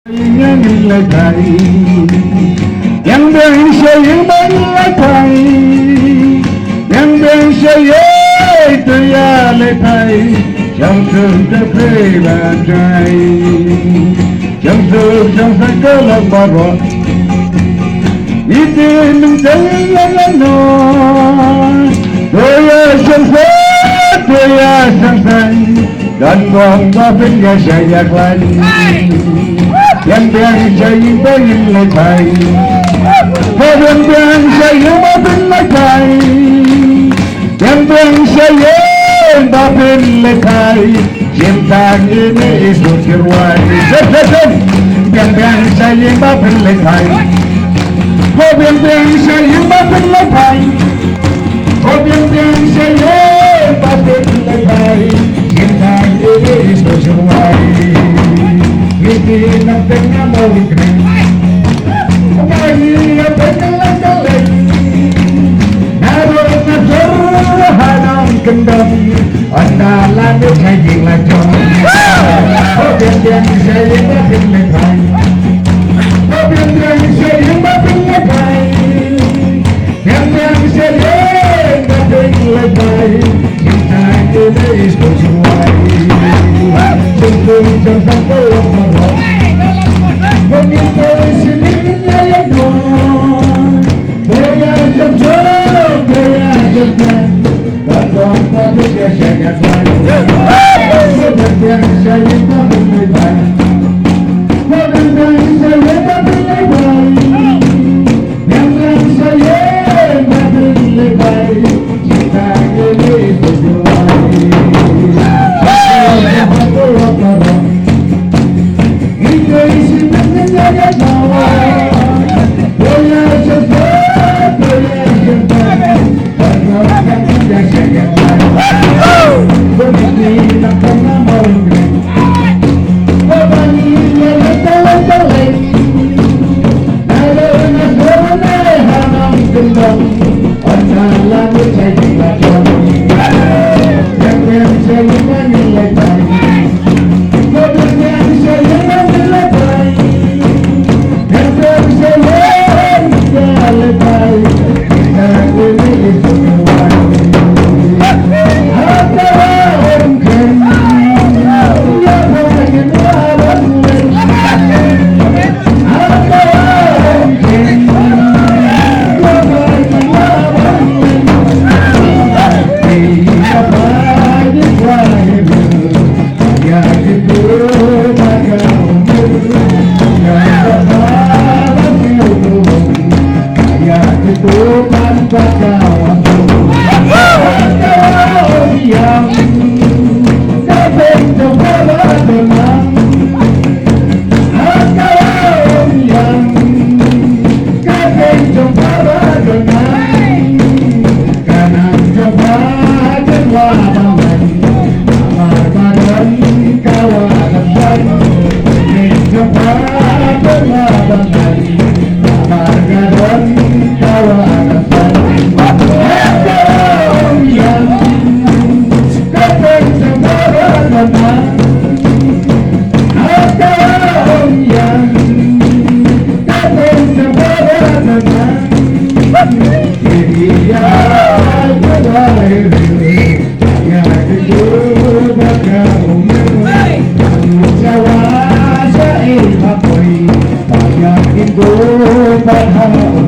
Nhìn lại thầy yang bên sẽ những bên lại thầy yang bên sẽ với tôi lại thầy trong trường cho thuê là trai trong trường trong phải có lòng bà rọt ý tin mình thấy lắm nói tôi sân phết tôi sân xanh dan con ba bên nhà sẽ nhạc lành yang biang say tới nhìn lại thầy yang biang say ba bên lại thầy yang biang say ba bên lại thầy cinta ini sudah terwai yang biang say ba bên lại thầy yang biang say ba bên lại thầy yang biang say ba bên lại thầy cinta ini sudah terwai Hindi natin na mawrynkkneng Umahi natin na langgaling Naroon na surahan ang kendang Ang nalangit sa jilatong Obyang-byang sa iyong bakit letay Obyang-byang sa iyong bakit letay Yang-yang sa iyong bakit letay Cinta ini isto suway Sungguh jangan berharap Begitu sininya yang doang Dia jatuh, dia jatuh Dan doang dia sangat baik Sebenarnya saya tak boleh baik Sebenarnya saya tak boleh baik Yang saya tak boleh baik Cinta ini sesuai Hãy subscribe cho kênh Ghiền Mì Gõ để không bỏ lỡ những video hấp dẫn.